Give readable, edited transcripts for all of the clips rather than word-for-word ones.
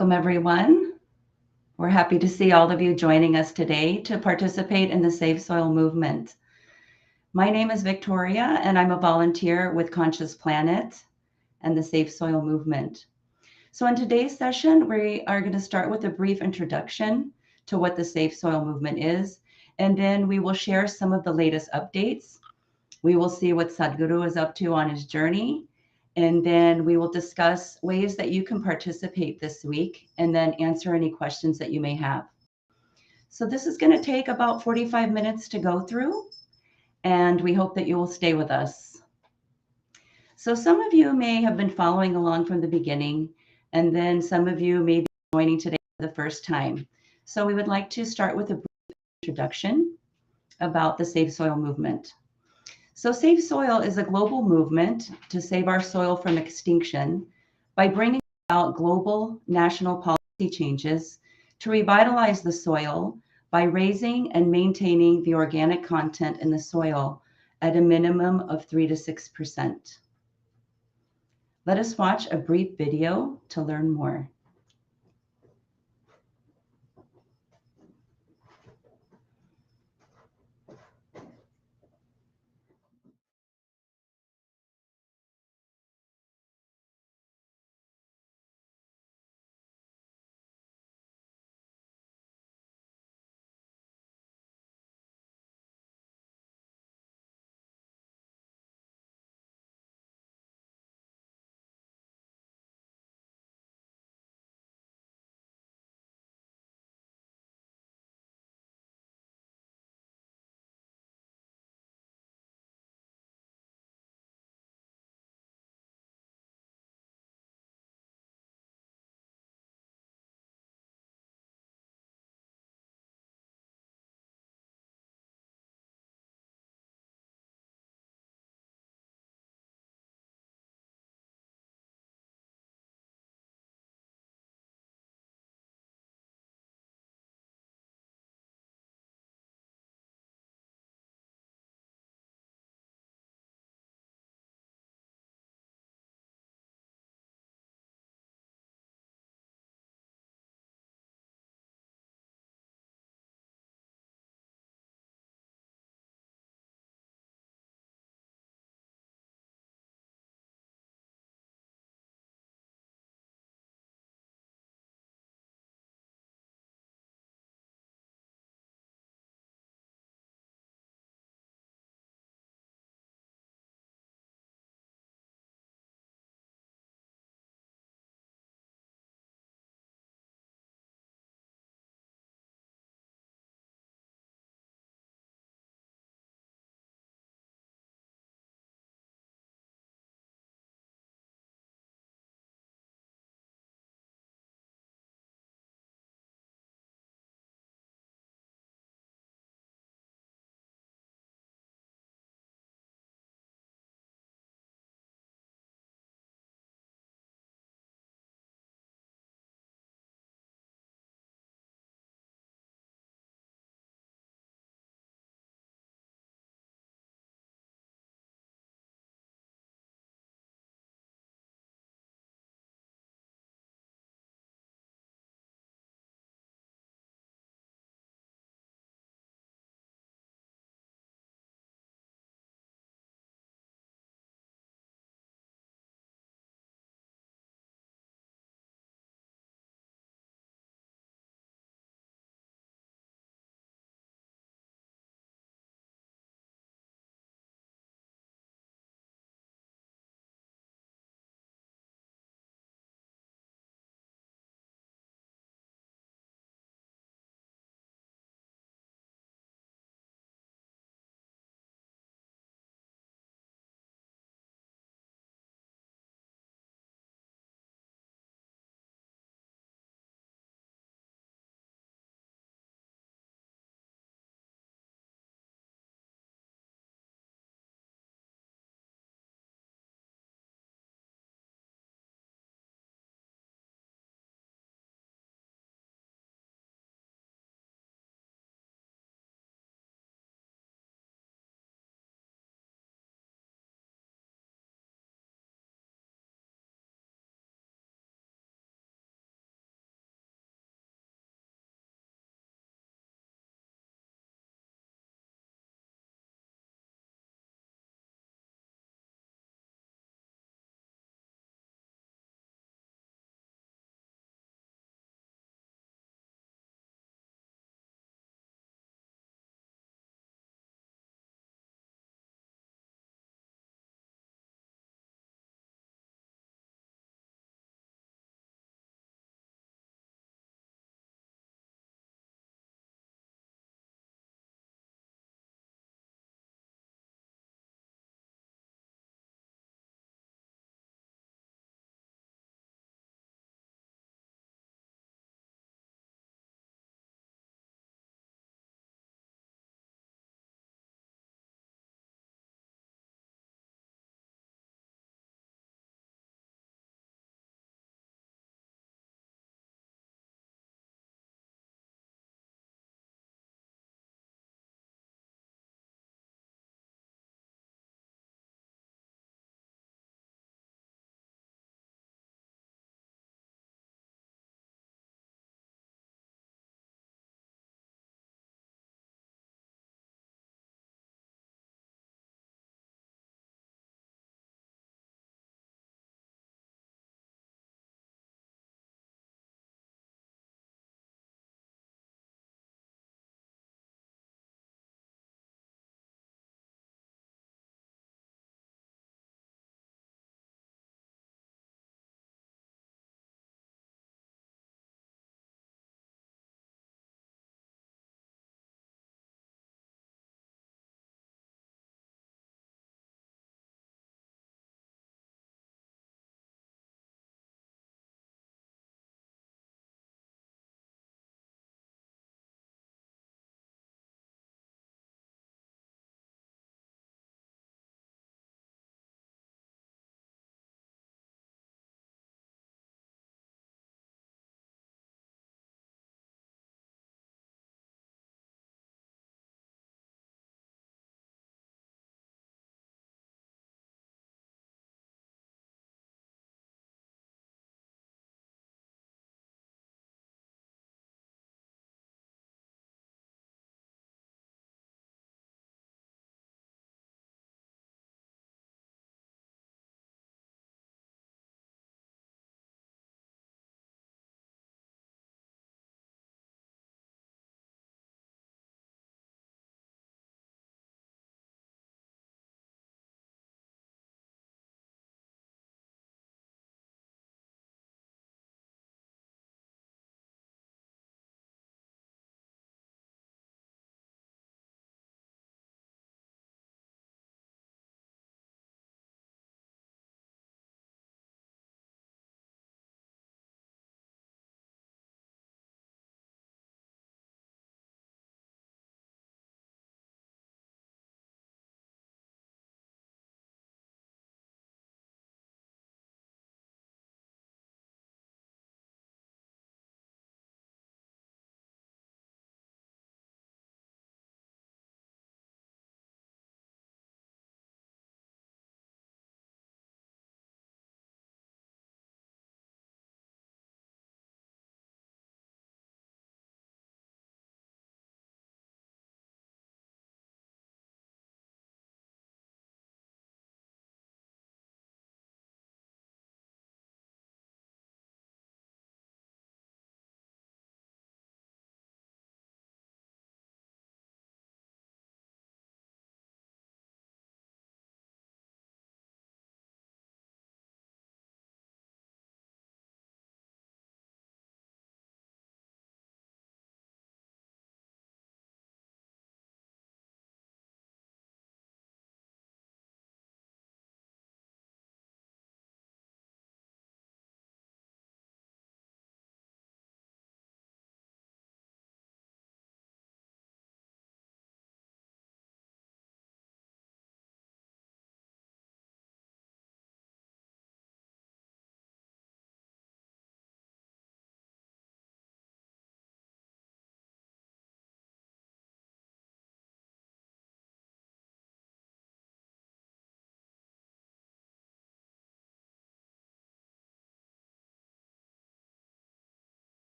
Welcome, everyone. We're happy to see all of you joining us today to participate in the Save Soil movement. My name is Victoria, and I'm a volunteer with Conscious Planet and the Save Soil movement. So in today's session, we are going to start with a brief introduction to what the Save Soil movement is, and then we will share some of the latest updates. We will see what Sadhguru is up to on his journey, and then we will discuss ways that you can participate this week and then answer any questions that you may have. So this is going to take about 45 minutes to go through, and we hope that you will stay with us. So some of you may have been following along from the beginning, and then some of you may be joining today for the first time. So we would like to start with a brief introduction about the Save Soil movement. So Save Soil is a global movement to save our soil from extinction by bringing about global national policy changes to revitalize the soil by raising and maintaining the organic content in the soil at a minimum of 3 to 6%. Let us watch a brief video to learn more.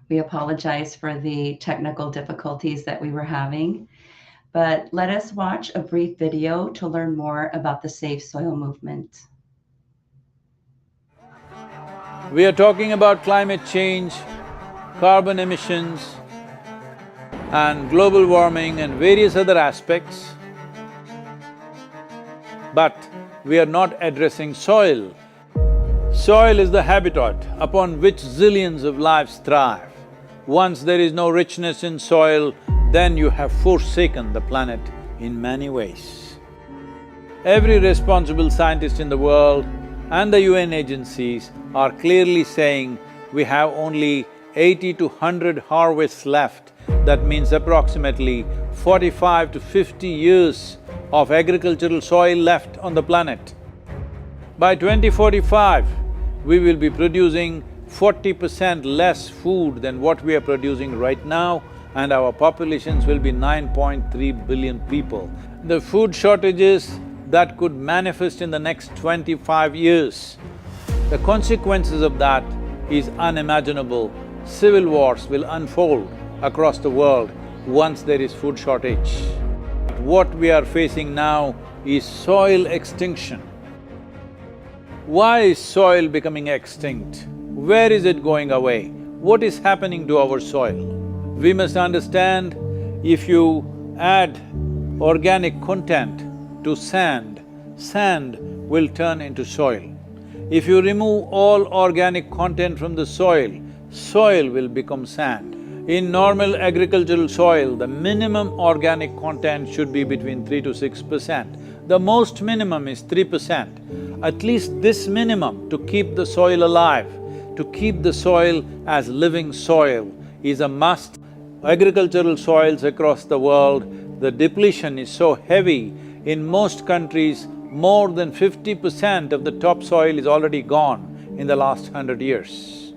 We apologize for the technical difficulties that we were having, but let us watch a brief video to learn more about the Safe Soil movement. We are talking about climate change, carbon emissions, and global warming and various other aspects, but we are not addressing soil. Soil is the habitat upon which zillions of lives thrive. Once there is no richness in soil, then you have forsaken the planet in many ways. Every responsible scientist in the world and the UN agencies are clearly saying we have only 80 to 100 harvests left. That means approximately 45 to 50 years of agricultural soil left on the planet. By 2045, we will be producing 40% less food than what we are producing right now, and our populations will be 9.3 billion people. The food shortages that could manifest in the next 25 years, the consequences of that is unimaginable. Civil wars will unfold across the world once there is food shortage. What we are facing now is soil extinction. Why is soil becoming extinct? Where is it going away? What is happening to our soil? We must understand, if you add organic content to sand, sand will turn into soil. If you remove all organic content from the soil, soil will become sand. In normal agricultural soil, the minimum organic content should be between 3 to 6%. The most minimum is 3%. At least this minimum to keep the soil alive, to keep the soil as living soil is a must. Agricultural soils across the world, the depletion is so heavy, in most countries, more than 50% of the topsoil is already gone in the last 100 years.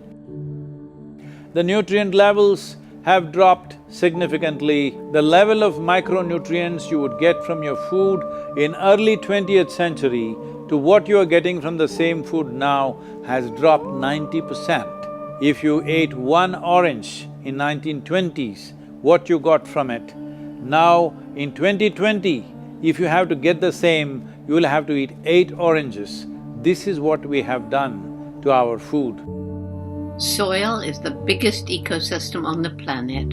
The nutrient levels have dropped significantly. The level of micronutrients you would get from your food in early 20th century to what you are getting from the same food now has dropped 90%. If you ate one orange in 1920s, what you got from it, now in 2020, if you have to get the same, you will have to eat 8 oranges. This is what we have done to our food. Soil is the biggest ecosystem on the planet,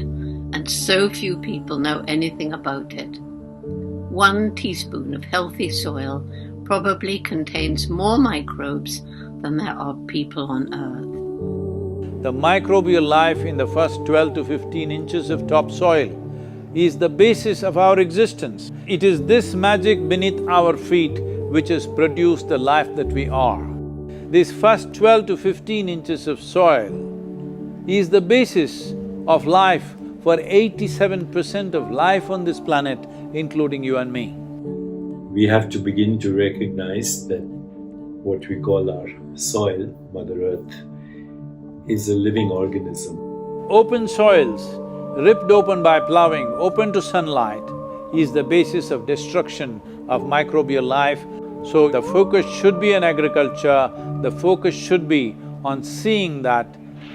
and so few people know anything about it. 1 teaspoon of healthy soil probably contains more microbes than there are people on Earth. The microbial life in the first 12 to 15 inches of topsoil is the basis of our existence. It is this magic beneath our feet which has produced the life that we are. This first 12 to 15 inches of soil is the basis of life for 87% of life on this planet, including you and me. We have to begin to recognize that what we call our soil, Mother Earth, is a living organism. Open soils, ripped open by ploughing, open to sunlight, is the basis of destruction of microbial life. So the focus should be on agriculture, the focus should be on seeing that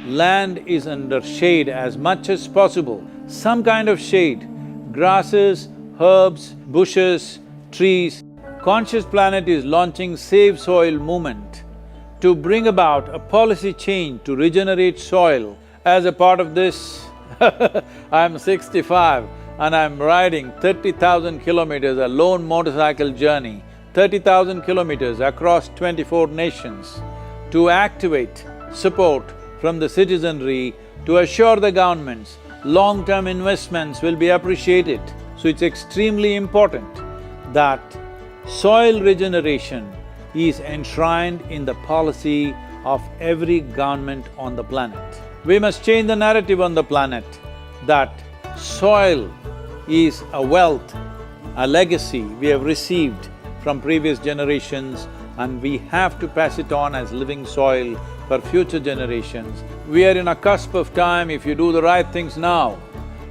land is under shade as much as possible, some kind of shade, grasses, herbs, bushes, trees. Conscious Planet is launching Save Soil movement to bring about a policy change to regenerate soil. As a part of this, I'm 65 and I'm riding 30,000 kilometers, a lone motorcycle journey, 30,000 kilometers across 24 nations to activate support from the citizenry to assure the governments long-term investments will be appreciated. So it's extremely important that soil regeneration is enshrined in the policy of every government on the planet. We must change the narrative on the planet that soil is a wealth, a legacy we have received from previous generations, and we have to pass it on as living soil for future generations. We are in a cusp of time. If you do the right things now,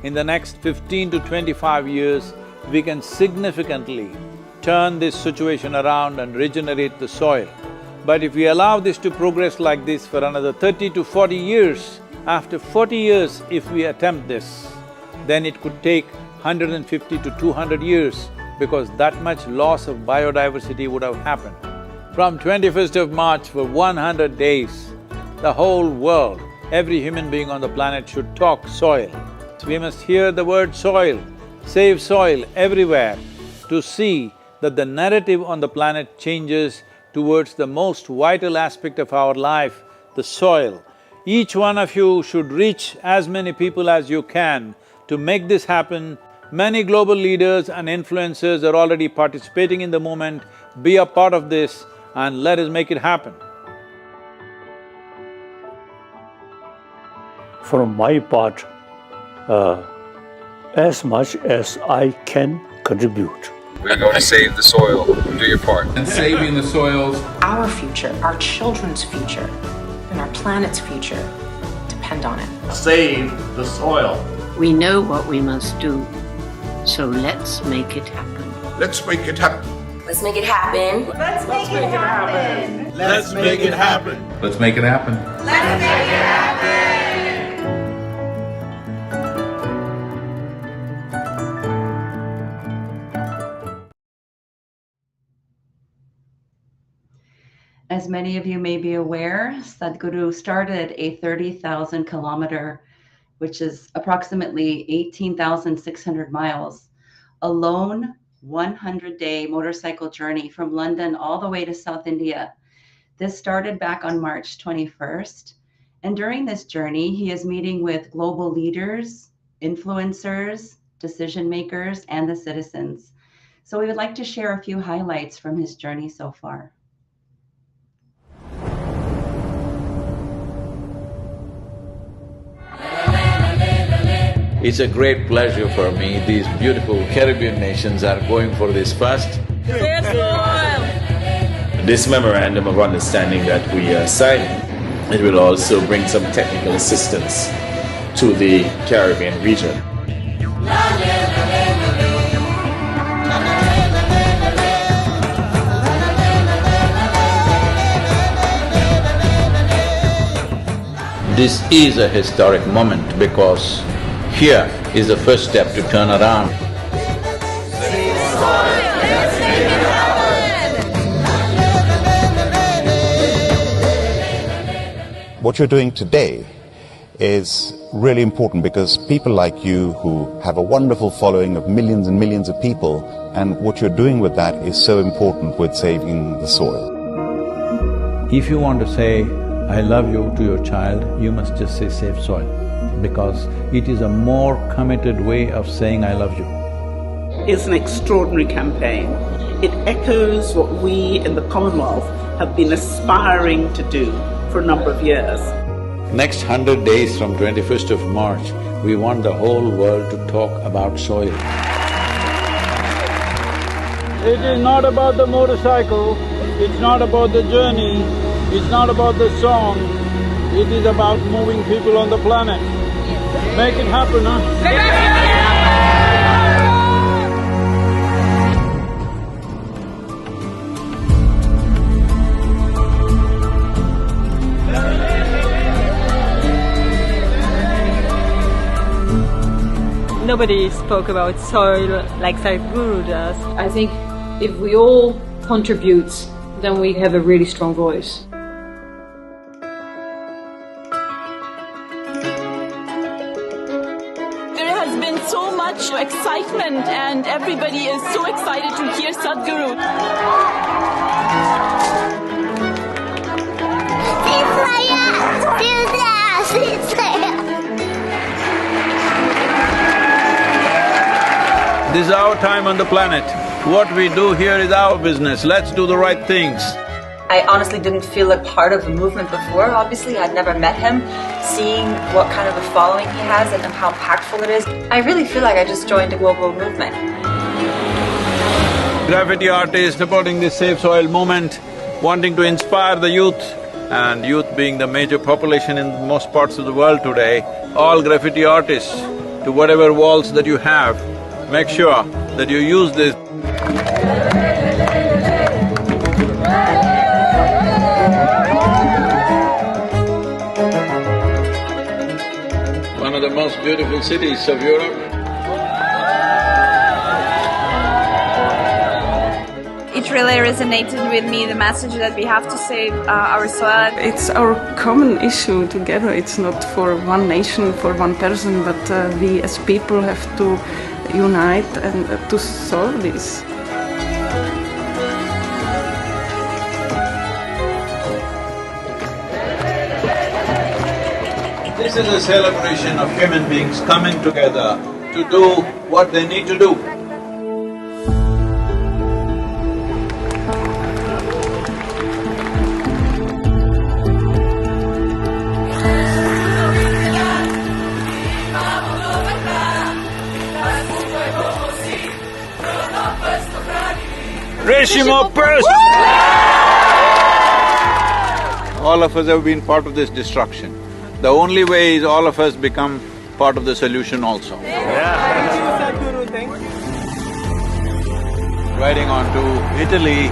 in the next 15 to 25 years, we can significantly turn this situation around and regenerate the soil. But if we allow this to progress like this for another 30 to 40 years, After 40 years, if we attempt this, then it could take 150 to 200 years because that much loss of biodiversity would have happened. From 21st of March for 100 days, the whole world, every human being on the planet should talk soil. We must hear the word soil, save soil everywhere to see that the narrative on the planet changes towards the most vital aspect of our life, the soil. Each one of you should reach as many people as you can to make this happen. Many global leaders and influencers are already participating in the movement. Be a part of this and let us make it happen. For my part, as much as I can contribute. We're going to save the soil. Do your part. And saving the soils. Our future, our children's future, and our planet's future depend on it. Save the soil. We know what we must do, so let's make it happen. Let's make it happen. Let's make it happen. Let's make it happen. Let's make it happen. Let's make it happen. Let's make it happen. As many of you may be aware, Sadhguru started a 30,000 kilometer, which is approximately 18,600 miles, alone 100-day motorcycle journey from London all the way to South India. This started back on March 21st. And during this journey, he is meeting with global leaders, influencers, decision makers, and the citizens. So we would like to share a few highlights from his journey so far. It's a great pleasure for me. These beautiful Caribbean nations are going for this first. This memorandum of understanding that we are signing, it will also bring some technical assistance to the Caribbean region. This is a historic moment because here is the first step to turn around. What you're doing today is really important because people like you who have a wonderful following of millions and millions of people, and what you're doing with that is so important with saving the soil. If you want to say, I love you to your child, you must just say save soil, because it is a more committed way of saying I love you. It's an extraordinary campaign. It echoes what we in the Commonwealth have been aspiring to do for a number of years. Next 100 days from 21st of March, we want the whole world to talk about soil. It is not about the motorcycle, it's not about the journey, it's not about the song, it is about moving people on the planet. Make it happen, huh? Nobody spoke about soil like Sadhguru does. I think if we all contribute, then we have a really strong voice. There has been so much excitement and everybody is so excited to hear Sadhguru. This is our time on the planet. What we do here is our business. Let's do the right things. I honestly didn't feel a part of the movement before, obviously. I'd never met him. Seeing what kind of a following he has and how impactful it is, I really feel like I just joined a global movement. Graffiti artists supporting this Save Soil movement, wanting to inspire the youth, and youth being the major population in most parts of the world today, all graffiti artists, to whatever walls that you have, make sure that you use this. most beautiful cities of Europe. It really resonated with me, the message that we have to save our soil. It's our common issue together. It's not for one nation, for one person, but we as people have to unite and to solve this. This is a celebration of human beings coming together to do what they need to do. All of us have been part of this destruction. The only way is all of us become part of the solution also. Riding on to Italy.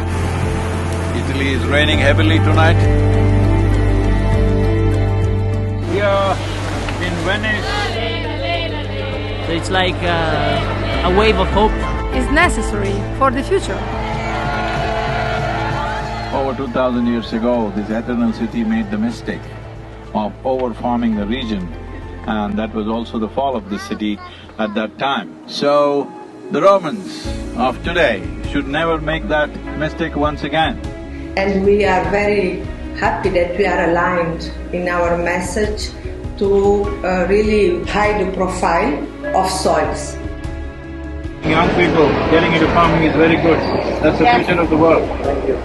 Italy is raining heavily tonight. Here in Venice. So it's like a wave of hope. Is necessary for the future. Over 2000 years ago, this eternal city made the mistake of over-farming the region, and that was also the fall of the city at that time. So, the Romans of today should never make that mistake once again. And we are very happy that we are aligned in our message to really high the profile of soils. Young people getting into farming is very good. That's the future of the world. Thank you.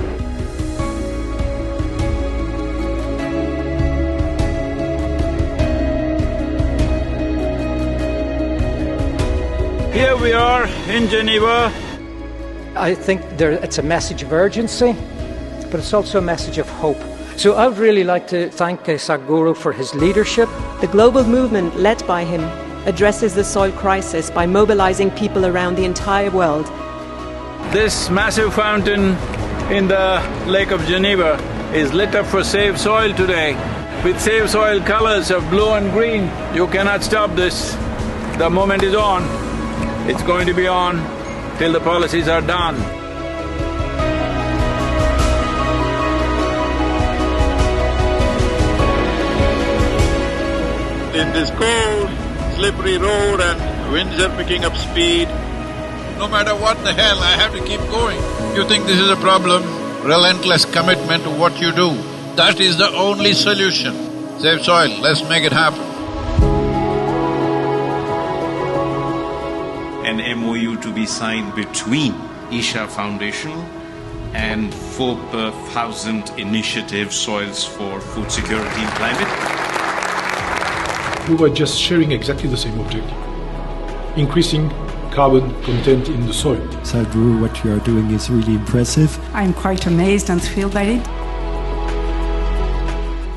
Here we are in Geneva. I think it's a message of urgency, but it's also a message of hope. So I would really like to thank Sadhguru for his leadership. The global movement led by him addresses the soil crisis by mobilizing people around the entire world. This massive fountain in the Lake of Geneva is lit up for Save Soil today with Save Soil colors of blue and green. You cannot stop this. The moment is on. It's going to be on till the policies are done. In this cold, slippery road and winds are picking up speed, no matter what the hell, I have to keep going. You think this is a problem? Relentless commitment to what you do. That is the only solution. Save soil, let's make it happen. An MOU to be signed between Isha Foundation and 4,000 Initiative Soils for Food Security and Climate. We were just sharing exactly the same objective, increasing carbon content in the soil. Sadhguru, what you are doing is really impressive. I'm quite amazed and thrilled by it.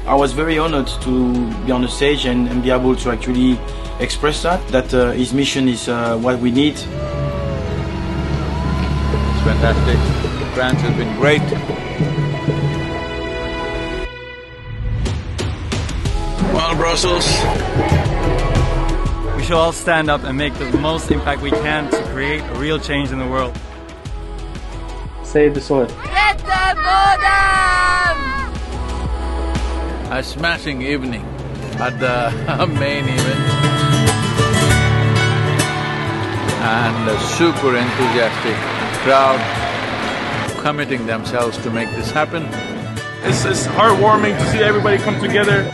I was very honored to be on the stage and be able to actually express that his mission is what we need. It's fantastic. France has been great. Well, Brussels. We should all stand up and make the most impact we can to create a real change in the world. Save the soil. Get them for them! A smashing evening at the main event. And a super enthusiastic crowd committing themselves to make this happen. It's heartwarming to see everybody come together.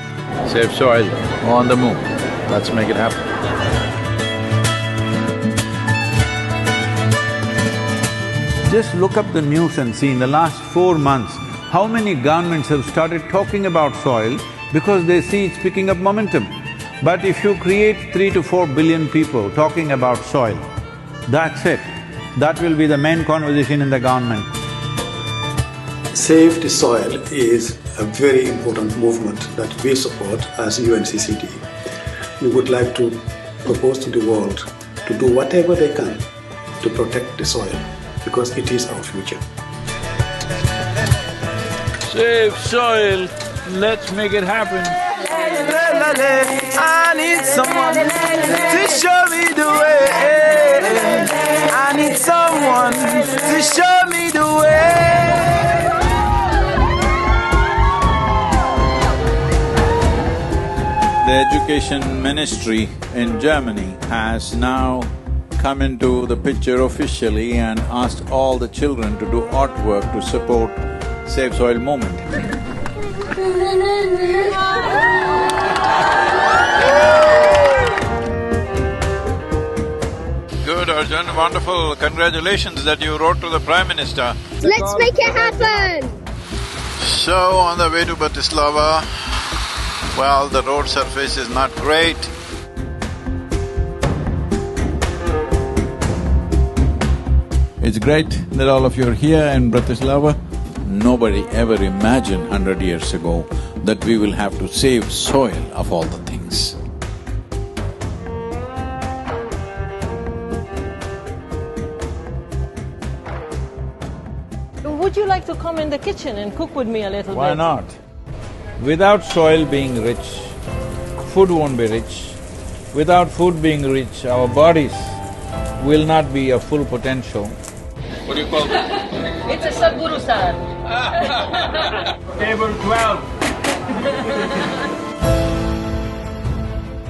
Save soil, on the move. Let's make it happen. Just look up the news and see in the last 4 months, how many governments have started talking about soil because they see it's picking up momentum. But if you create 3 to 4 billion people talking about soil, that's it. That will be the main conversation in the government. Save the Soil is a very important movement that we support as UNCCT. We would like to propose to the world to do whatever they can to protect the soil, because it is our future. Save soil, let's make it happen. I need someone to show me the way. I need someone to show me the way. The education ministry in Germany has now come into the picture officially and asked all the children to do artwork to support Save Soil movement. Good, Arjun, wonderful. Congratulations that you wrote to the Prime Minister. Let's make it happen! So, on the way to Bratislava, well, the road surface is not great. It's great that all of you are here in Bratislava. Nobody ever imagined 100 years ago that we will have to save soil of all the things. Would you like to come in the kitchen and cook with me a little bit? Why not? Without soil being rich, food won't be rich. Without food being rich, our bodies will not be of full potential. What do you call it? It's a Sadhguru sir. Table 12.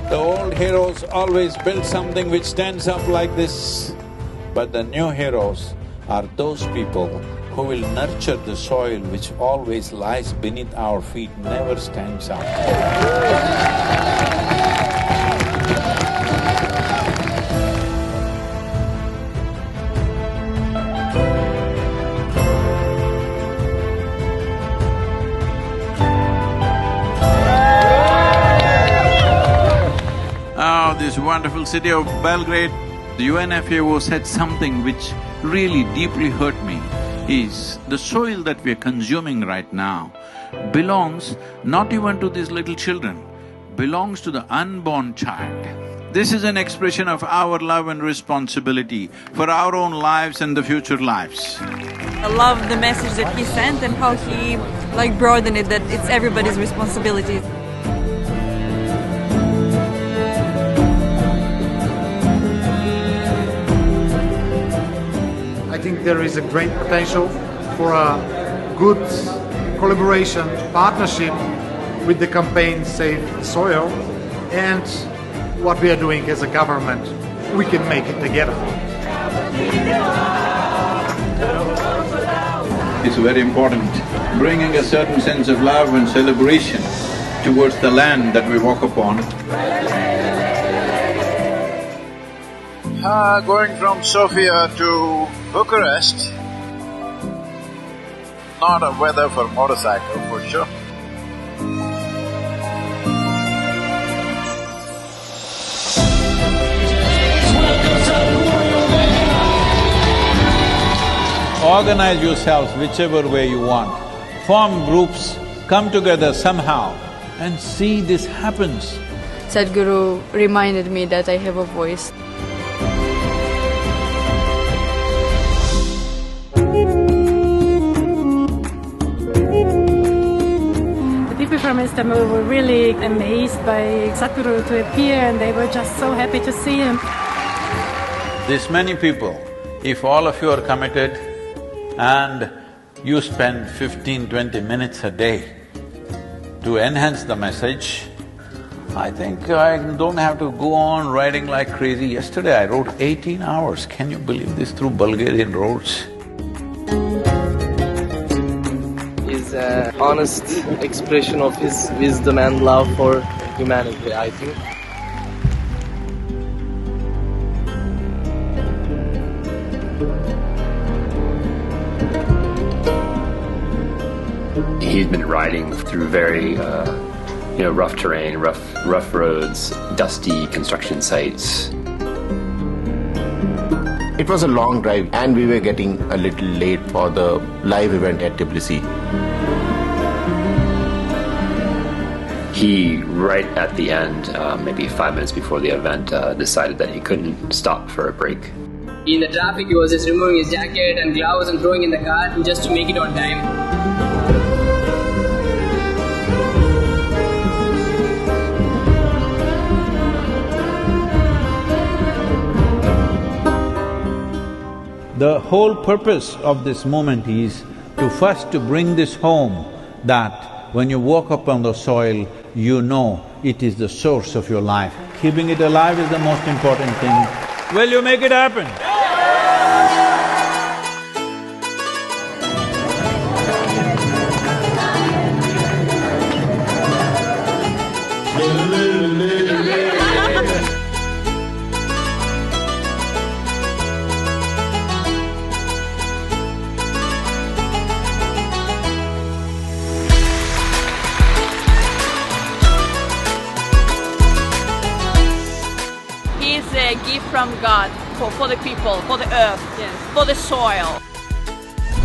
The old heroes always built something which stands up like this, but the new heroes are those people who will nurture the soil which always lies beneath our feet, never stands up. Oh, this wonderful city of Belgrade, the UNFAO said something which really deeply hurt me, is the soil that we are consuming right now belongs not even to these little children, belongs to the unborn child. This is an expression of our love and responsibility for our own lives and the future lives. I love the message that he sent and how he broadened it, that it's everybody's responsibility. I think there is a great potential for a good collaboration, partnership with the campaign Save Soil, and what we are doing as a government. We can make it together. It's very important, bringing a certain sense of love and celebration towards the land that we walk upon. Going from Sofia to Bucharest, not a weather for motorcycle for sure. Organize yourselves whichever way you want, form groups, come together somehow and see this happens. Sadhguru reminded me that I have a voice. People from Istanbul were really amazed by Sadhguru to appear, and they were just so happy to see him. This many people, if all of you are committed and you spend 15–20 minutes a day to enhance the message, I think I don't have to go on riding like crazy. Yesterday I rode 18 hours, can you believe this, through Bulgarian roads? An honest expression of his wisdom and love for humanity, I think. He's been riding through very, rough terrain, rough roads, dusty construction sites. It was a long drive and we were getting a little late for the live event at Tbilisi. He, right at the end, maybe 5 minutes before the event, decided that he couldn't stop for a break. In the traffic, he was just removing his jacket and gloves and throwing in the car just to make it on time. The whole purpose of this movement is to first to bring this home, that when you walk up on the soil, you know it is the source of your life. Keeping it alive is the most important thing. Will you make it happen? He's a gift from God for the people, for the earth, for the soil.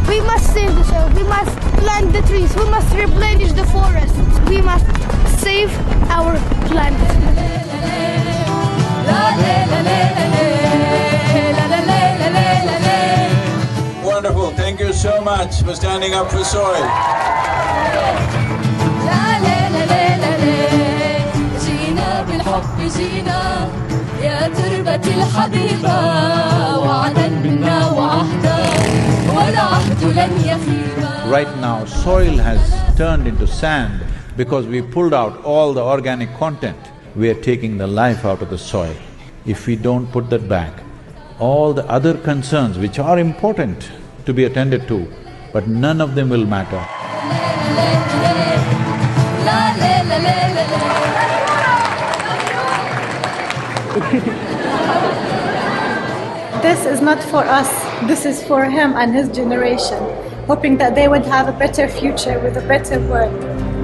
We must save the soil, we must plant the trees, we must replenish the forests, we must save our planet. Wonderful, thank you so much for standing up for soil. يا تربة الحبيبة وعدا منا وعهدا والعهد لن يخيبا. Right now, soil has turned into sand because we pulled out all the organic content. We are taking the life out of the soil. If we don't put that back, all the other concerns which are important to be attended to, but none of them will matter. This is not for us, this is for him and his generation, hoping that they would have a better future with a better world.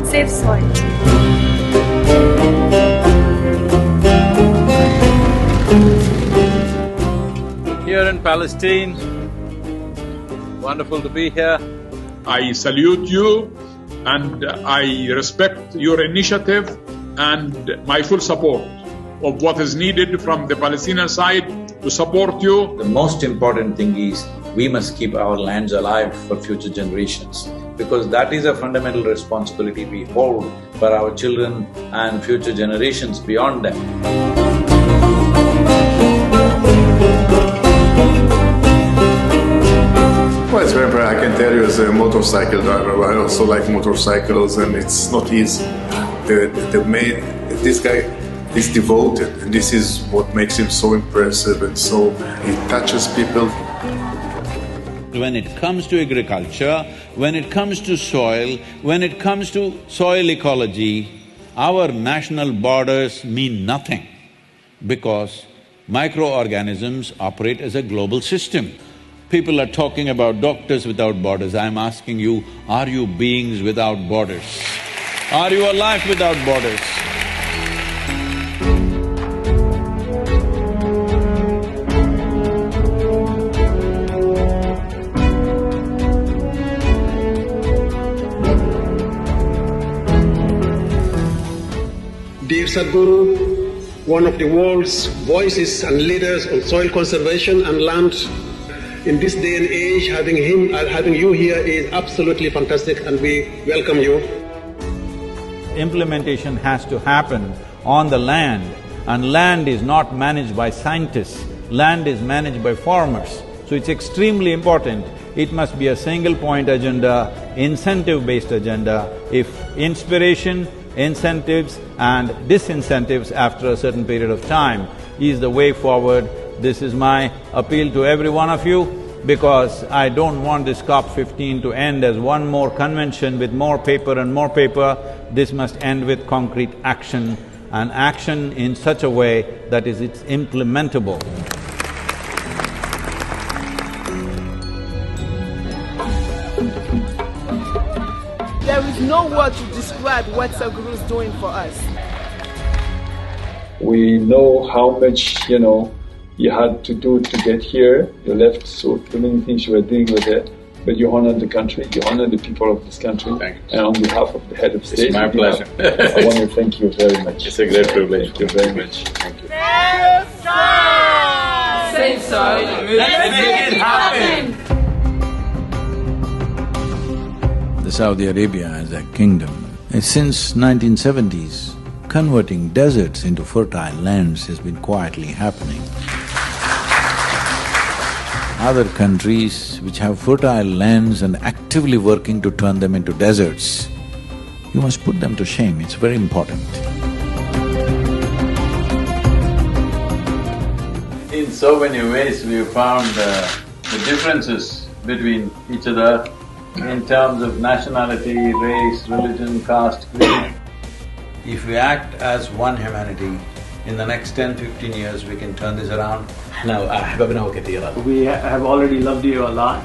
Save soil. Here in Palestine, wonderful to be here. I salute you and I respect your initiative and my full support of what is needed from the Palestinian side to support you. The most important thing is we must keep our lands alive for future generations, because that is a fundamental responsibility we hold for our children and future generations beyond them. Well, it's very important. I can tell you as a motorcycle driver, I also like motorcycles and it's not easy. This guy is devoted, and this is what makes him so impressive, and so he touches people. When it comes to agriculture, when it comes to soil, when it comes to soil ecology, our national borders mean nothing, because microorganisms operate as a global system. People are talking about doctors without borders. I'm asking you, are you beings without borders? Are you a life without borders? Dear Sadhguru, one of the world's voices and leaders on soil conservation and land, in this day and age, having you here is absolutely fantastic, and we welcome you. Implementation has to happen on the land, and land is not managed by scientists, land is managed by farmers. So it's extremely important. It must be a single point agenda, incentive-based agenda. If inspiration, incentives and disincentives after a certain period of time is the way forward, this is my appeal to every one of you, because I don't want this COP15 to end as one more convention with more paper and more paper. This must end with concrete action, and action in such a way that it's implementable. There is no word to describe what Sadhguru is doing for us. We know how much, you had to do to get here. You left so many things you were doing with it, but you honored the country, you honored the people of this country. Thank you. And on behalf of the head of state, it's my pleasure. I want to thank you very much. It's a great privilege. Thank you very much. Thank you. Save soil. Let's make it happen. Saudi Arabia as a kingdom, since 1970s, converting deserts into fertile lands has been quietly happening. other countries which have fertile lands and actively working to turn them into deserts, you must put them to shame, it's very important. In so many ways, we have found the differences between each other in terms of nationality, race, religion, caste, creed. If we act as one humanity, in the next 10-15 years we can turn this around. We have already loved you a lot.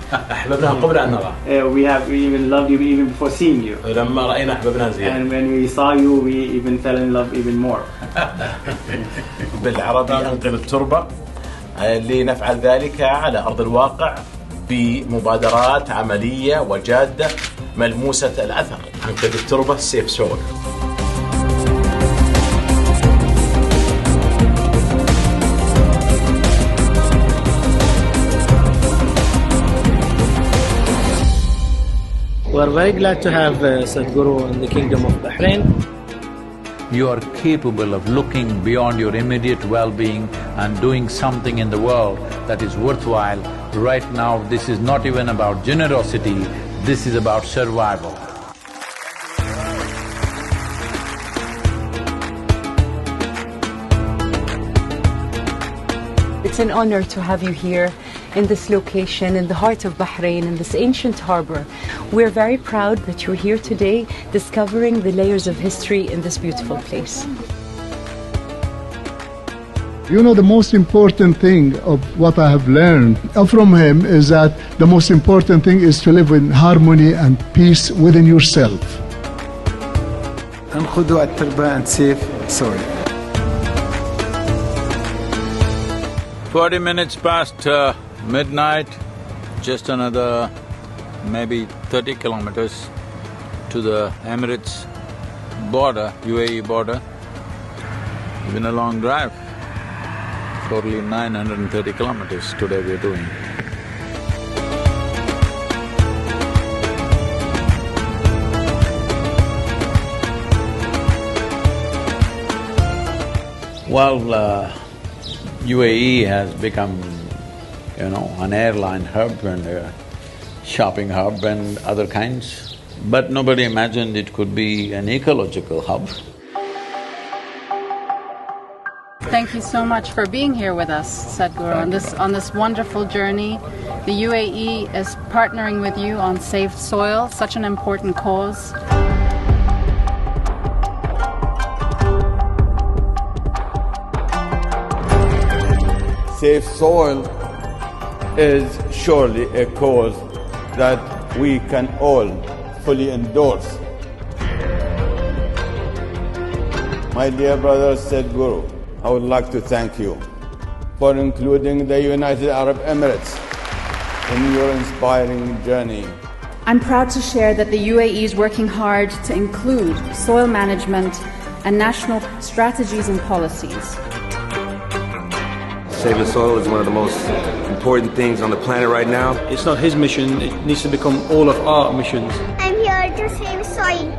We even loved you even before seeing you. And when we saw you, we even fell in love even more. بالعربي انقذ التربة لنفعل ذلك على أرض الواقع بمبادرات عملية وجادة ملموسة الأثر. انقذ التربة سيف سول. We are very glad to have Sadhguru in the Kingdom of Bahrain. You are capable of looking beyond your immediate well-being and doing something in the world that is worthwhile. Right now, this is not even about generosity, this is about survival. It's an honor to have you here in this location, in the heart of Bahrain, in this ancient harbor. We're very proud that you're here today, discovering the layers of history in this beautiful place. You know, the most important thing of what I have learned from him is that the most important thing is to live in harmony and peace within yourself. انقذوا التربة and save soil. 40 minutes past midnight, just another maybe 30 kilometers to the Emirates border, UAE border. It's been a long drive, totally 930 kilometers today we're doing. Well, UAE has become, an airline hub and a shopping hub and other kinds, but nobody imagined it could be an ecological hub. Thank you so much for being here with us, Sadhguru, on this wonderful journey. The UAE is partnering with you on Save Soil, such an important cause. Save Soil is surely a cause that we can all fully endorse. My dear brother Sadhguru, I would like to thank you for including the United Arab Emirates in your inspiring journey. I'm proud to share that the UAE is working hard to include soil management and national strategies and policies. Saving soil is one of the most important things on the planet right now. It's not his mission, it needs to become all of our missions. I'm here to save soil.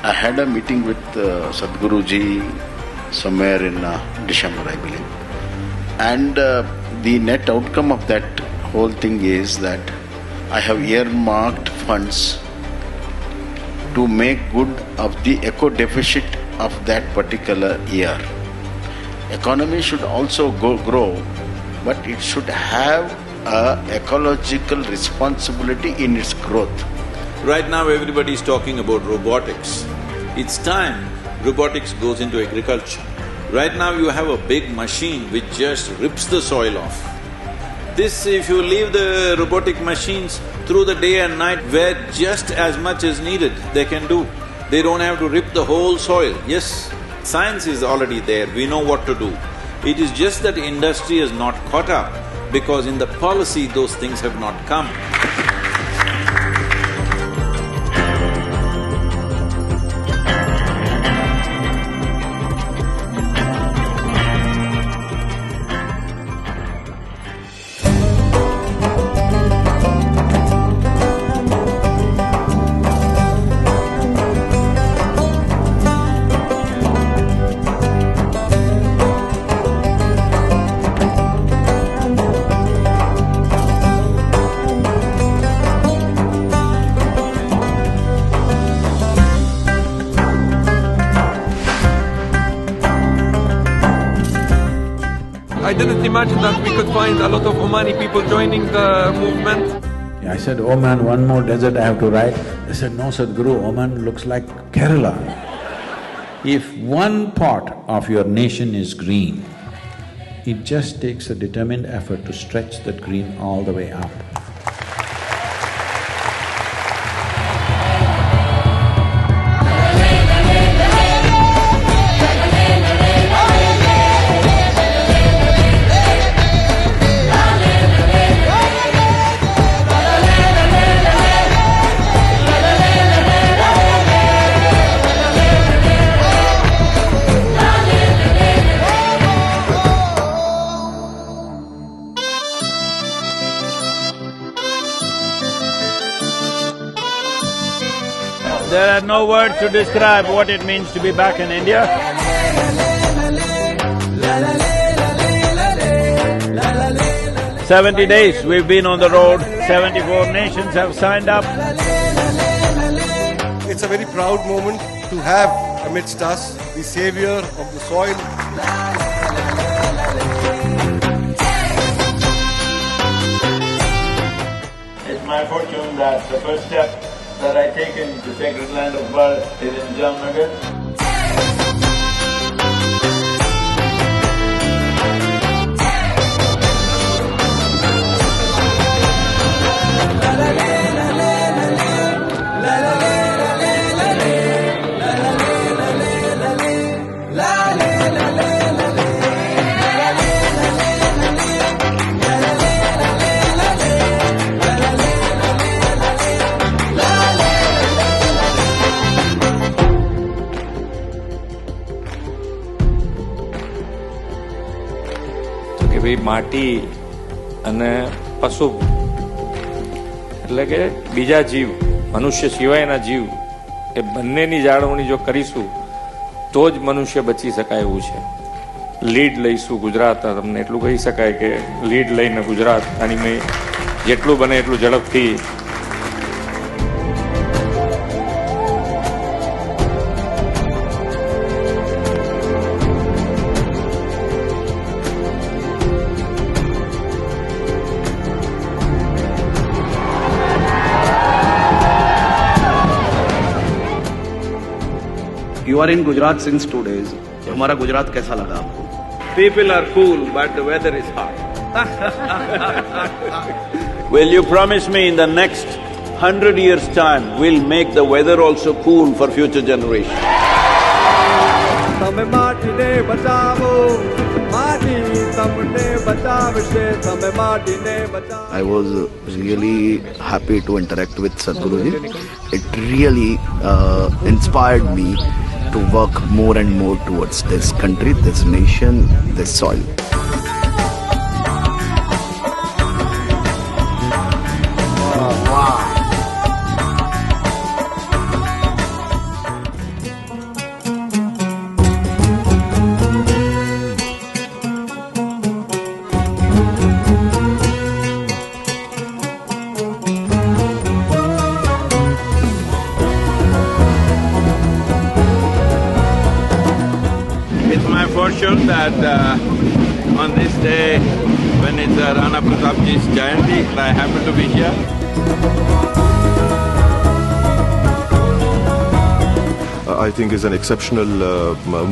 I had a meeting with Sadhguruji somewhere in December, I believe. And the net outcome of that whole thing is that I have earmarked funds to make good of the eco deficit of that particular year. Economy should also grow, but it should have a ecological responsibility in its growth. Right now everybody is talking about robotics. It's time robotics goes into agriculture. Right now you have a big machine which just rips the soil off. This, if you leave the robotic machines through the day and night where just as much as needed they can do. They don't have to rip the whole soil. Yes, science is already there, we know what to do. It is just that industry has not caught up because in the policy those things have not come. didn't imagine that we could find a lot of Omani people joining the movement. I said, Oman, one more desert I have to write. They said, no, Sadhguru, Oman looks like Kerala. If one part of your nation is green, it just takes a determined effort to stretch that green all the way up. There are no words to describe what it means to be back in India. 70 days we've been on the road, 74 nations have signed up. It's a very proud moment to have amidst us the savior of the soil. It's my fortune that the first step that I take in the sacred land of birth is in Jamnagar. માટી અને પશુ એટલે કે બીજા જીવ મનુષ્ય સિવાયના જીવ એ બંનેની જાળવણી જો કરીશું તો જ મનુષ્ય બચી શકાય એવું છે. લીડ લઈશું ગુજરાત, તમને એટલું કહી શકાય કે લીડ લઈને ગુજરાત આની મેં જેટલું બને એટલું ઝડપથી You are in Gujarat since 2 days. हमारा गुजरात कैसा लगा आपको? People are cool, but the weather is hot. Will you promise me in the next 100 years' time, we'll make the weather also cool for future generations? I was really happy to interact with Sadhguruji. It really inspired me to work more and more towards this country, this nation, this soil. Fortune that on this day, when it's Rana Pratapji's Jayanti, I happen to be here. I think is an exceptional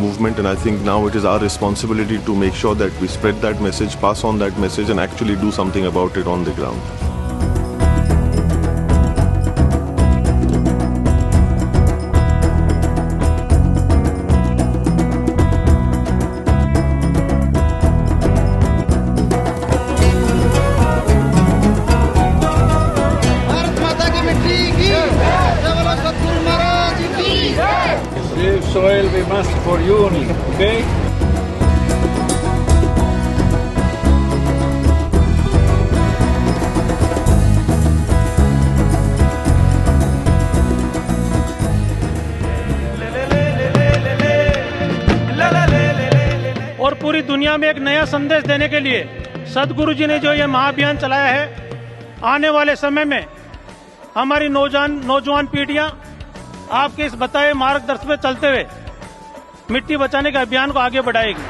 movement, and I think now it is our responsibility to make sure that we spread that message, pass on that message, and actually do something about it on the ground. Save soil we must for you only, okay? और पूरी दुनिया में एक नया संदेश देने के लिए सदगुरु जी ने जो ये महाअभियान चलाया है, आने वाले समय में हमारी नौजवान पीढ़ियां आपके इस बताए मार्गदर्शन पे चलते हुए मिट्टी बचाने के अभियान को आगे बढ़ाएगी।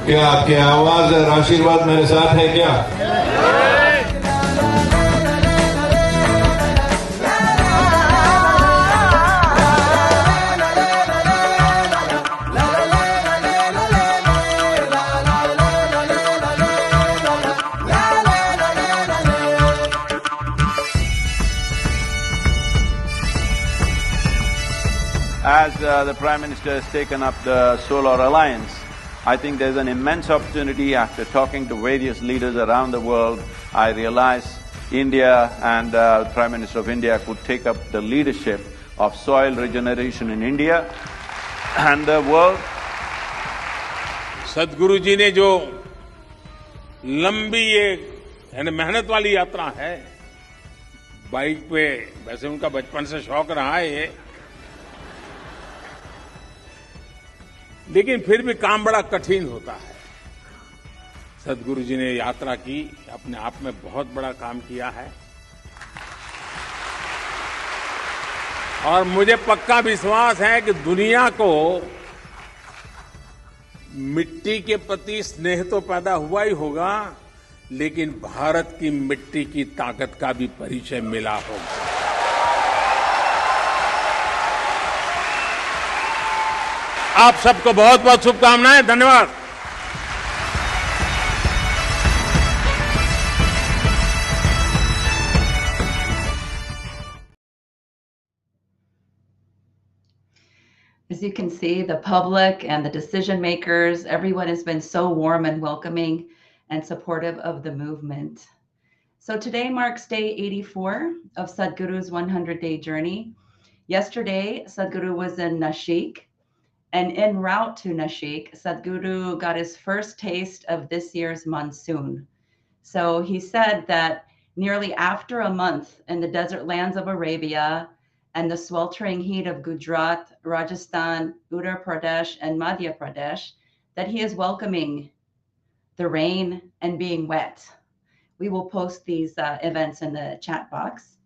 क्या आपकी आवाज और आशीर्वाद मेरे साथ है क्या? As the Prime Minister has taken up the Solar Alliance, I think there's an immense opportunity. After talking to various leaders around the world, I realize India and the Prime Minister of India could take up the leadership of soil regeneration in India and the world. सदगुरु जी ने जो लंबी ये मेहनत वाली यात्रा है, bike पे, वैसे उनका बचपन से शौक रहा है ये, लेकिन फिर भी काम बड़ा कठिन होता है। सदगुरु जी ने यात्रा की, अपने आप में बहुत बड़ा काम किया है और मुझे पक्का विश्वास है कि दुनिया को मिट्टी के प्रति स्नेह तो पैदा हुआ ही होगा, लेकिन भारत की मिट्टी की ताकत का भी परिचय मिला होगा। आप सबको बहुत बहुत शुभकामनाएं। धन्यवाद। As you can see, the public and the decision makers, everyone has been so warm and welcoming and supportive of the movement. So today marks day 84 of Sadhguru's 100-day journey. Yesterday, Sadhguru was in Nashik, and en route to Nashik, Sadhguru got his first taste of this year's monsoon. So he said that nearly after a month in the desert lands of Arabia and the sweltering heat of Gujarat, Rajasthan, Uttar Pradesh, and Madhya Pradesh, that he is welcoming the rain and being wet. We will post these events in the chat box.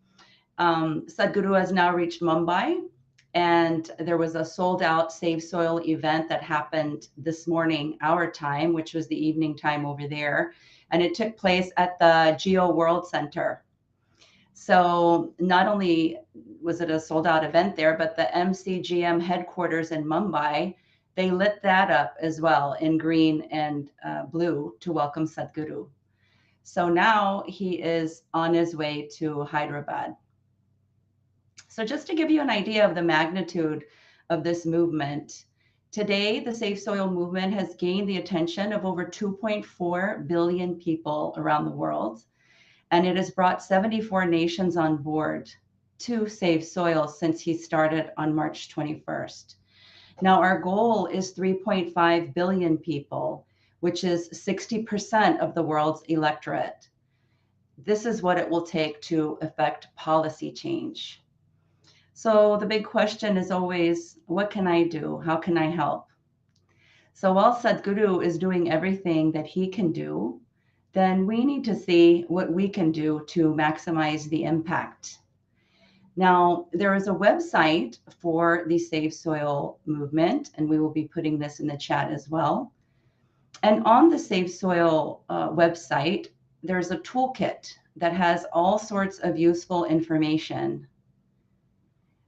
Sadhguru has now reached Mumbai, and there was a sold-out Save Soil event that happened this morning, our time, which was the evening time over there, and it took place at the Geo World Center. So not only was it a sold-out event there, but the MCGM headquarters in Mumbai, they lit that up as well in green and blue to welcome Sadhguru. So now he is on his way to Hyderabad. So just to give you an idea of the magnitude of this movement, today the Safe Soil movement has gained the attention of over 2.4 billion people around the world, and it has brought 74 nations on board to Save Soil since he started on March 21st. Now our goal is 3.5 billion people, which is 60% of the world's electorate. This is what it will take to effect policy change. So the big question is always, what can I do? How can I help? So while Sadhguru is doing everything that he can do, then we need to see what we can do to maximize the impact. Now, there is a website for the Save Soil movement, and we will be putting this in the chat as well. And on the Save Soil website, there's a toolkit that has all sorts of useful information.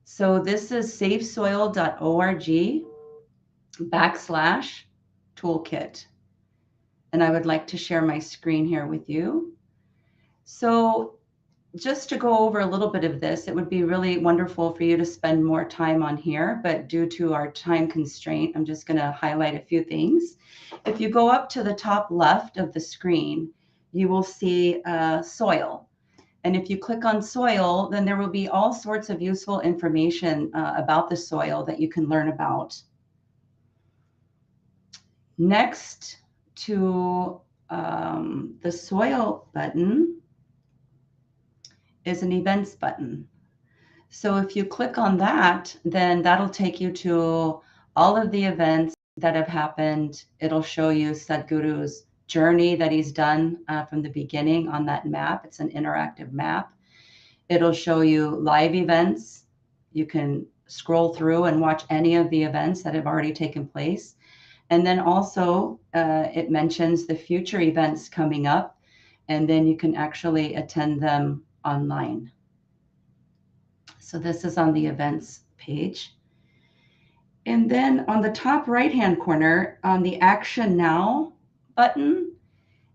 So this is savesoil.org/toolkit. And I would like to share my screen here with you. So just to go over a little bit of this, it would be really wonderful for you to spend more time on here, but due to our time constraint, I'm just going to highlight a few things. If you go up to the top left of the screen, you will see soil. And if you click on soil, then there will be all sorts of useful information about the soil that you can learn about. Next to the soil button is an events button. So if you click on that, then that'll take you to all of the events that have happened. It'll show you Sadhguru's journey that he's done from the beginning on that map. It's an interactive map. It'll show you live events. You can scroll through and watch any of the events that have already taken place. And then also it mentions the future events coming up, and then you can actually attend them online. So this is on the events page. And then on the top right-hand corner, on the Action Now button,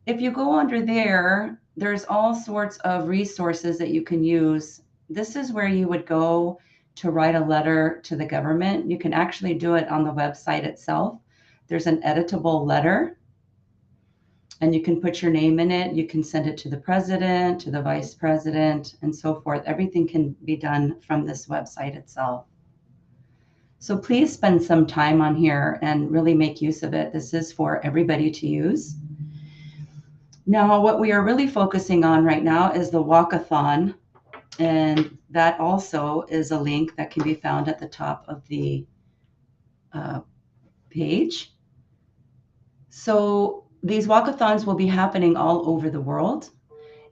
if you go under there, there's all sorts of resources that you can use. This is where you would go to write a letter to the government. You can actually do it on the website itself. There's an editable letter, and you can put your name in it. You can send it to the president, to the vice president, and so forth. Everything can be done from this website itself. So please spend some time on here and really make use of it. This is for everybody to use. Now, what we are really focusing on right now is the walkathon, and that also is a link that can be found at the top of the page. So these walkathons will be happening all over the world.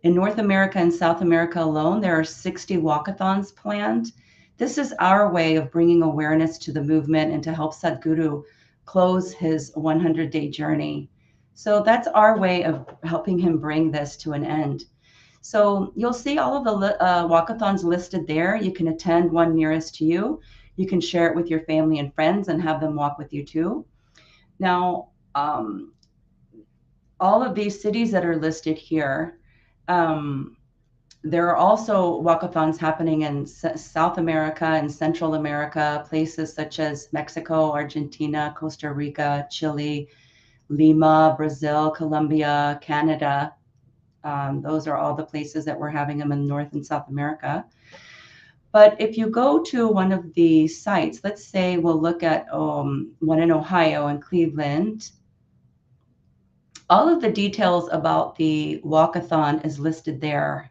In North America and South America alone, there are 60 walkathons planned. This is our way of bringing awareness to the movement and to help Sadhguru close his 100-day journey. So that's our way of helping him bring this to an end. So you'll see all of the walkathons listed there. You can attend one nearest to you. You can share it with your family and friends and have them walk with you too. Now, all of these cities that are listed here, there are also walkathons happening in South America and Central America, places such as Mexico, Argentina, Costa Rica, Chile, Lima, Brazil, Colombia, Canada. Those are all the places that we're having them in North and South America. But if you go to one of the sites, let's say we'll look at one in Ohio and Cleveland, all of the details about the walkathon is listed there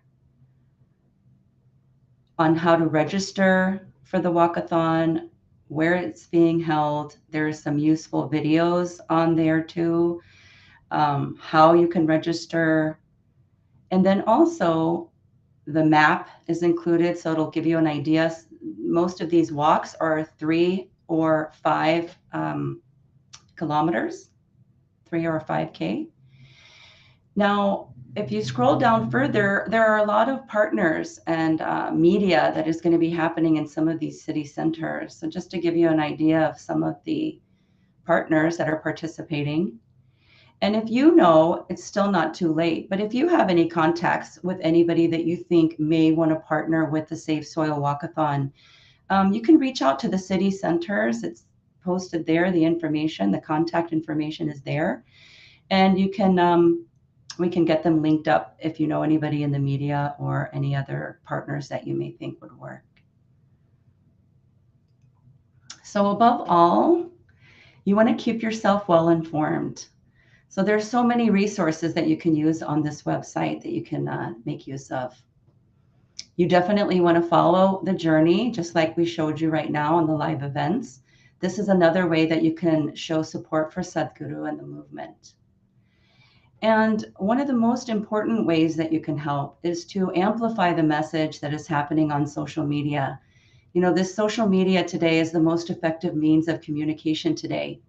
on how to register for the walkathon, where it's being held. There's some useful videos on there too, how you can register. And then also the map is included, so it'll give you an idea. Most of these walks are 3 or 5 kilometers, 3 or 5K. Now, if you scroll down further, there are a lot of partners and media that is going to be happening in some of these city centers. So just to give you an idea of some of the partners that are participating. And if you know, it's still not too late, but if you have any contacts with anybody that you think may want to partner with the Safe Soil Walkathon, you can reach out to the city centers. It's posted there, the information, the contact information is there. And you can, we can get them linked up if you know anybody in the media or any other partners that you may think would work. So above all, you want to keep yourself well informed. So there's so many resources that you can use on this website that you can make use of. You definitely want to follow the journey, just like we showed you right now on the live events. This is another way that you can show support for Sadhguru and the movement. And one of the most important ways that you can help is to amplify the message that is happening on social media. You know, this social media today is the most effective means of communication today.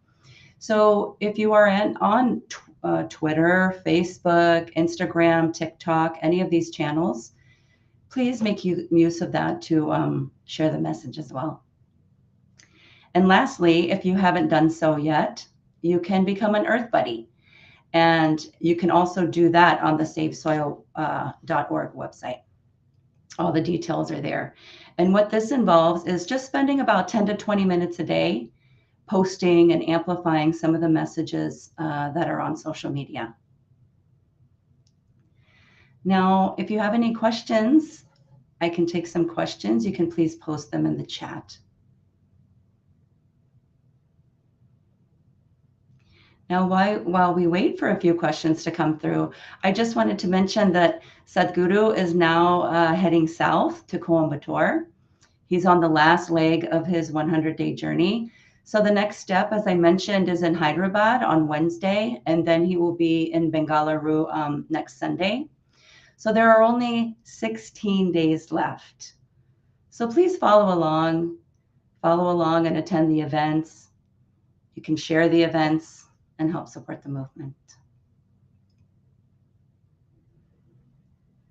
So if you are on Twitter, Facebook, Instagram, TikTok, any of these channels, please make use of that to share the message as well. And lastly, if you haven't done so yet, you can become an Earth Buddy. And you can also do that on the SaveSoil.org website. All the details are there. And what this involves is just spending about 10 to 20 minutes a day posting and amplifying some of the messages that are on social media. Now, if you have any questions, I can take some questions. You can please post them in the chat. Now, while we wait for a few questions to come through, I just wanted to mention that Sadhguru is now heading south to Coimbatore. He's on the last leg of his 100-day journey. So the next step, as I mentioned, is in Hyderabad on Wednesday, and then he will be in Bengaluru next Sunday. So there are only 16 days left. So please follow along and attend the events. you can share the events and help support the movement.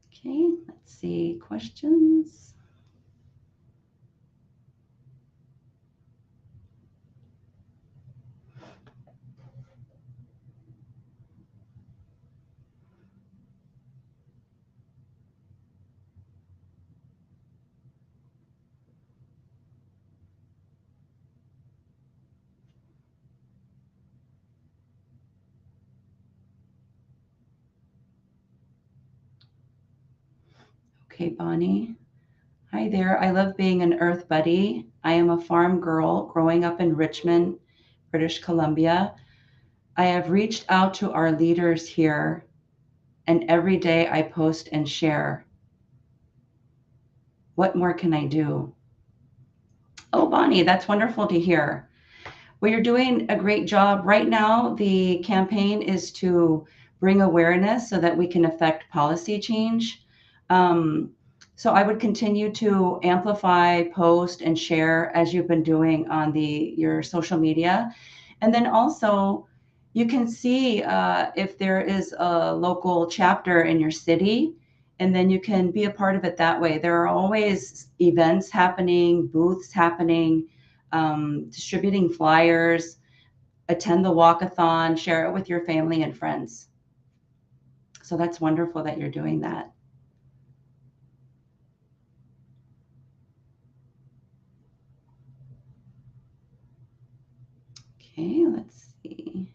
Okay, let's see, questions. Okay, Bonnie. Hi there. I love being an Earth Buddy. I am a farm girl growing up in Richmond, British Columbia. I have reached out to our leaders here, and every day I post and share. What more can I do? Oh, Bonnie, that's wonderful to hear. Well, you're doing a great job. Right now, the campaign is to bring awareness so that we can affect policy change. So I would continue to amplify, post, and share as you've been doing on your social media. And then also, you can see if there is a local chapter in your city, and then you can be a part of it that way. There are always events happening, booths happening, distributing flyers, attend the walkathon, share it with your family and friends. So that's wonderful that you're doing that. Okay, let's see.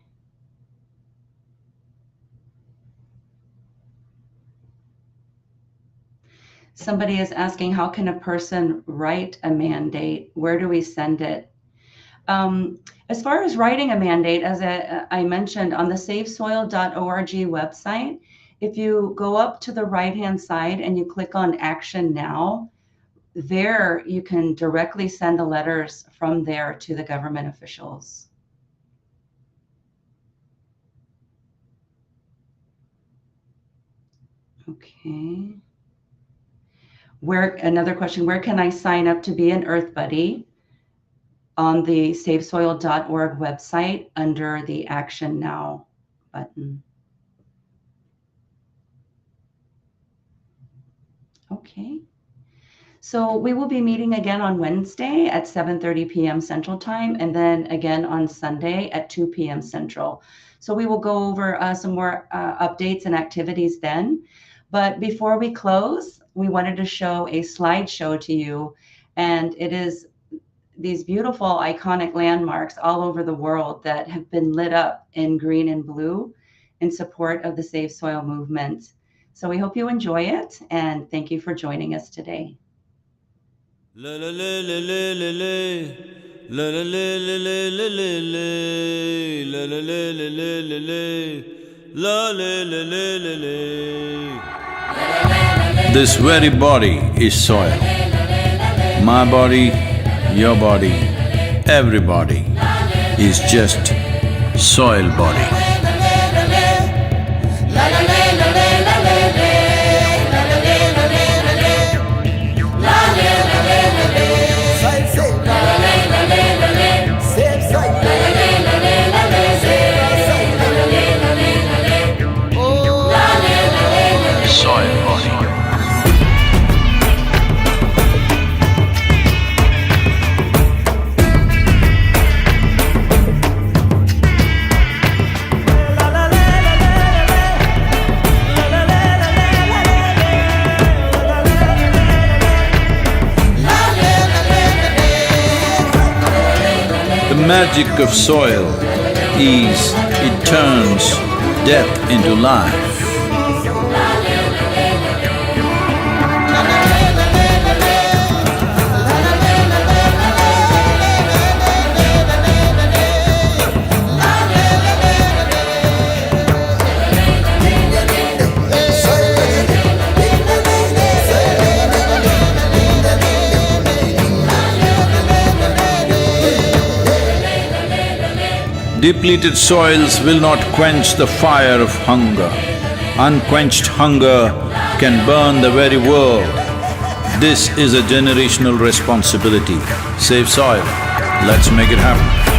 Somebody is asking, how can a person write a mandate? Where do we send it? As far as writing a mandate, as I mentioned, on the savesoil.org website, if you go up to the right-hand side and you click on Action Now, there you can directly send the letters from there to the government officials. Okay. Another question, where can I sign up to be an Earth Buddy? On the savesoil.org website under the Action Now button. Okay. So we will be meeting again on Wednesday at 7:30 p.m. Central Time, and then again on Sunday at 2 p.m. Central. So we will go over some more updates and activities then. But before we close, we wanted to show a slideshow to you, and it is these beautiful iconic landmarks all over the world that have been lit up in green and blue in support of the Save Soil movement. So we hope you enjoy it, and thank you for joining us today. La la la la la la la la la la la la la la la la la. This very body is soil. My body, your body, everybody is just soil body. The magic of soil is it turns death into life. Depleted soils will not quench the fire of hunger. Unquenched hunger can burn the very world. This is a generational responsibility. Save soil. Let's make it happen.